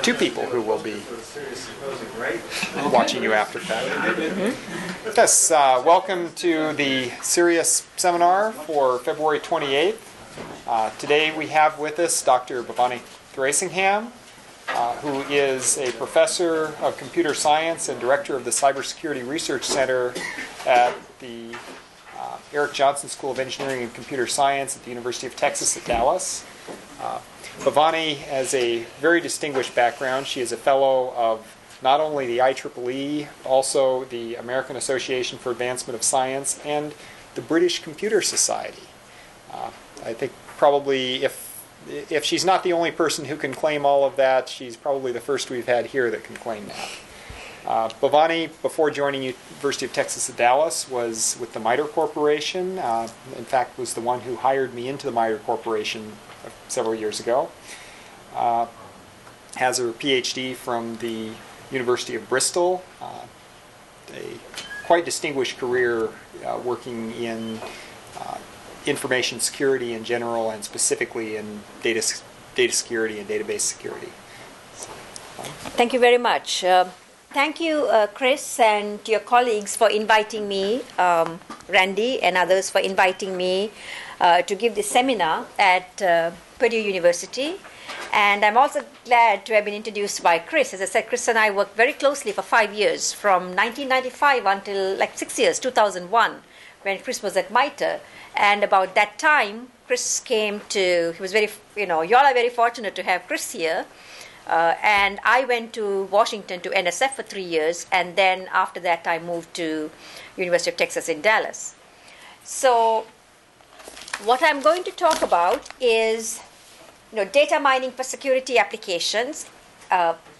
two people who will be watching you after that. Yes, welcome to the CERIAS seminar for February 28th. Today we have with us Dr. Bhavani Thuraisingham, who is a professor of computer science and director of the Cybersecurity Research Center at the Eric Johnson School of Engineering and Computer Science at the University of Texas at Dallas. Bhavani has a very distinguished background. She is a fellow of not only the IEEE, but also the American Association for Advancement of Science and the British Computer Society. I think probably if she's not the only person who can claim all of that, she's probably the first we've had here that can claim that. Bhavani, before joining University of Texas at Dallas, was with the MITRE Corporation. In fact, was the one who hired me into the MITRE Corporation several years ago. Has her PhD from the University of Bristol. A quite distinguished career working in information security in general, and specifically in data security and database security. Thank you very much. Thank you, Chris, and to your colleagues for inviting me, Randy and others for inviting me to give this seminar at Purdue University. And I'm also glad to have been introduced by Chris. As I said, Chris and I worked very closely for 5 years, from 1995 until 6 years, 2001, when Chris was at MITRE. And about that time, Chris came to, he was very, you all are very fortunate to have Chris here. And I went to Washington to NSF for 3 years, and then after that I moved to University of Texas in Dallas. So what I'm going to talk about is data mining for security applications.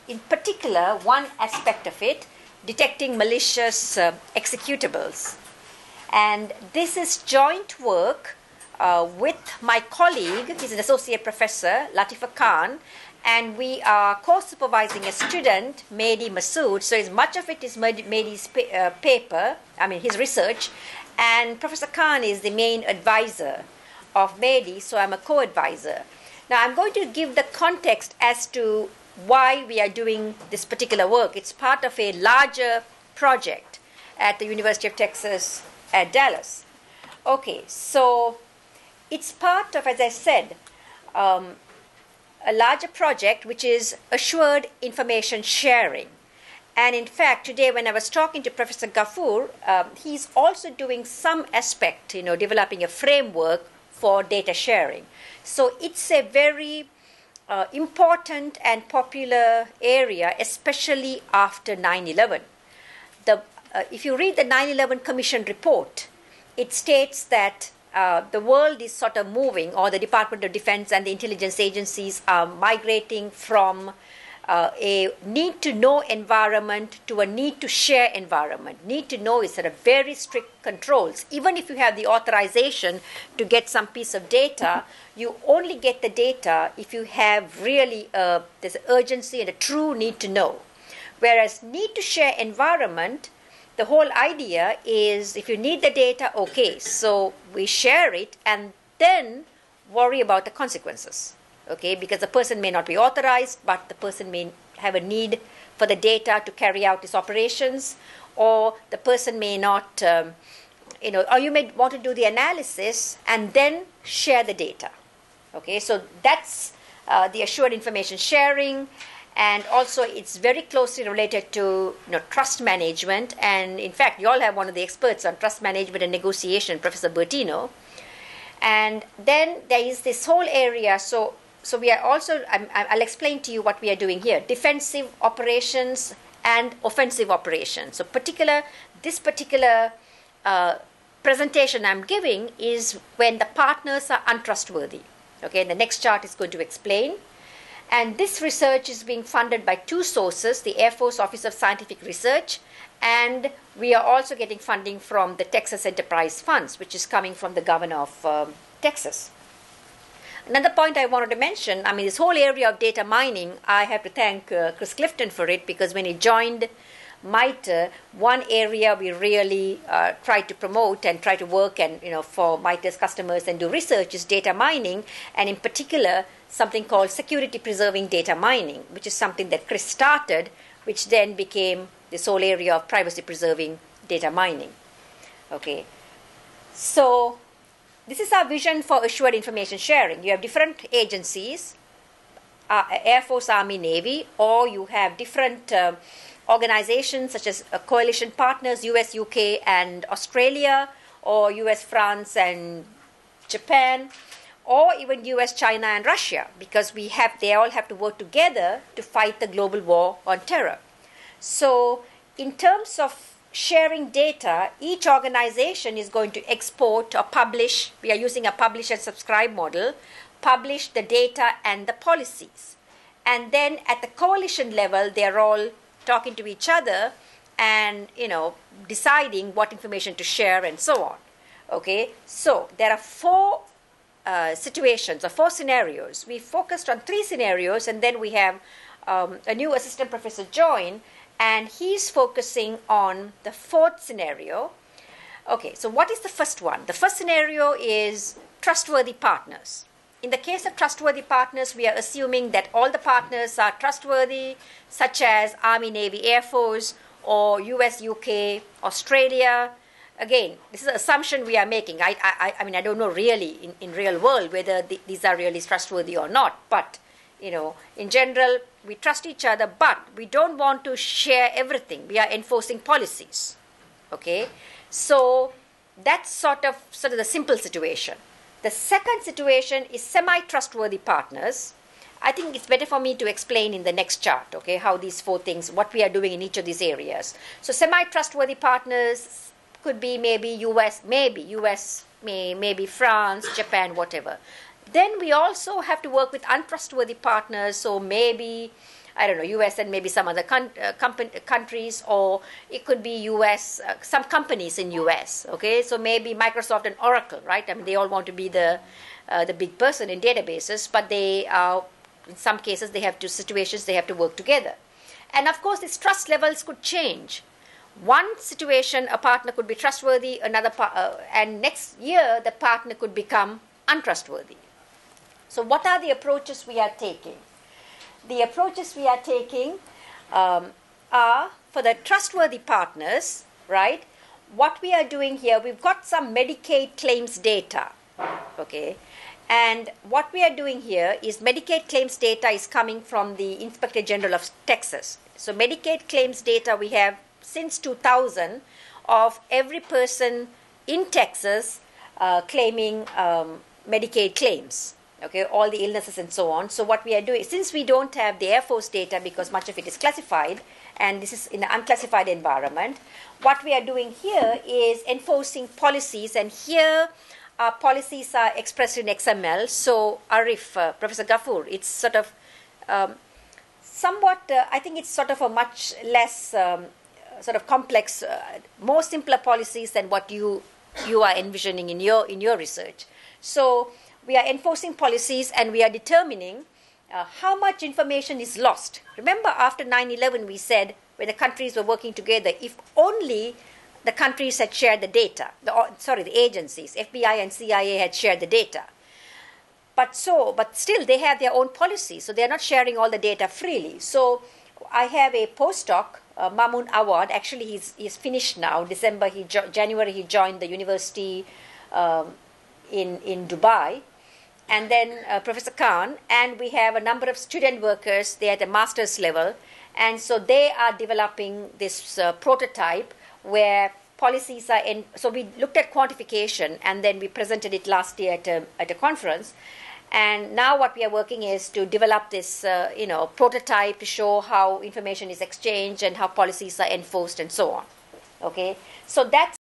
In particular, one aspect of it, detecting malicious executables. And this is joint work with my colleague, he's an associate professor, Latifa Khan, and we are co-supervising a student, Mehdi Masood. So much of it is Mehdi's paper, his research, and Professor Khan is the main advisor of Mehdi, so I'm a co-advisor. Now I'm going to give the context as to why we are doing this particular work. It's part of a larger project at the University of Texas at Dallas. Okay, so it's part of, as I said, a larger project which is assured information sharing. And in fact, today when I was talking to Professor Ghafoor, he's also doing some aspect, developing a framework for data sharing. So it's a very important and popular area, especially after 9/11. If you read the 9/11 Commission report, it states that the world is sort of moving, or the Department of Defense and the intelligence agencies are migrating from a need-to-know environment to a need-to-share environment. Need-to-know is sort of very strict controls. Even if you have the authorization to get some piece of data, you only get the data if you have really there's urgency and a true need-to-know. Whereas need-to-share environment, the whole idea is if you need the data, okay, so we share it and then worry about the consequences, okay, because the person may not be authorized, but the person may have a need for the data to carry out its operations, or the person may not, or you may want to do the analysis and then share the data, okay, so that's the assured information sharing. And also, it's very closely related to trust management. And in fact, you all have one of the experts on trust management and negotiation, Professor Bertino. And then there is this whole area. So we are also, I'll explain to you what we are doing here. Defensive operations and offensive operations. So this particular presentation I'm giving is when the partners are untrustworthy. Okay, the next chart is going to explain. And this research is being funded by two sources, the Air Force Office of Scientific Research, and we are also getting funding from the Texas Enterprise Funds, which is coming from the governor of Texas. Another point I wanted to mention, this whole area of data mining, I have to thank Chris Clifton for it, because when he joined MITRE, one area we really try to promote and try to work and, for MITRE's customers and do research is data mining, and in particular, something called security preserving data mining, which is something that Chris started, which then became this whole area of privacy preserving data mining. Okay. So this is our vision for assured information sharing. You have different agencies, Air Force, Army, Navy, or you have different organizations such as coalition partners, US, UK, and Australia, or US, France, and Japan, or even US, China, and Russia, because they all have to work together to fight the global war on terror. So in terms of sharing data, each organization is going to export or publish, we are using a publish and subscribe model, publish the data and the policies. And then at the coalition level, they're all talking to each other and, deciding what information to share and so on. Okay, so there are four situations or four scenarios. We focused on 3 scenarios, and then we have a new assistant professor join, and he's focusing on the 4th scenario. Okay, so what is the first one? The first scenario is trustworthy partners. In the case of trustworthy partners, we are assuming that all the partners are trustworthy, such as Army, Navy, Air Force, or US, UK, Australia. Again, this is an assumption we are making. I mean, I don't know really in real world whether these are really trustworthy or not. But, in general, we trust each other, but we don't want to share everything. We are enforcing policies. Okay? So that's sort of the simple situation. The second situation is semi-trustworthy partners. I think it's better for me to explain in the next chart, okay, how these 4 things, what we are doing in each of these areas. So semi-trustworthy partners could be maybe US, maybe France, Japan, whatever. Then we also have to work with untrustworthy partners, so maybe, I don't know, US and maybe some other countries, or it could be US, some companies in US, okay? So maybe Microsoft and Oracle, right? I mean, they all want to be the big person in databases, but they are, in some cases, they have situations they have to work together. And of course, these trust levels could change. One situation, a partner could be trustworthy, and next year, the partner could become untrustworthy. So what are the approaches we are taking? The approaches we are taking are for the trustworthy partners, right? What we are doing here, we've got some Medicaid claims data, okay? And what we are doing here is Medicaid claims data is coming from the Inspector General of Texas. So Medicaid claims data we have since 2000 of every person in Texas claiming Medicaid claims. Okay, all the illnesses and so on. So what we are doing, since we don't have the Air Force data because much of it is classified, and this is in an unclassified environment, what we are doing here is enforcing policies, and here our policies are expressed in XML. So Arif, Professor Ghafoor, it's sort of somewhat, I think it's sort of a much less sort of complex, more simpler policies than what you are envisioning in your research. So we are enforcing policies, and we are determining how much information is lost. Remember, after 9/11, we said when the countries were working together, if only the countries had shared the data, the agencies, FBI and CIA had shared the data. But still, they have their own policies, so they are not sharing all the data freely. So I have a postdoc, Mamoon Awad. Actually, he's finished now. January, he joined the university in Dubai. And then Professor Khan, and we have a number of student workers. They're at the master's level, and so they are developing this prototype where policies are in. So we looked at quantification, and then we presented it last year at a conference. And now what we are working is to develop this, prototype to show how information is exchanged and how policies are enforced and so on. Okay, so that's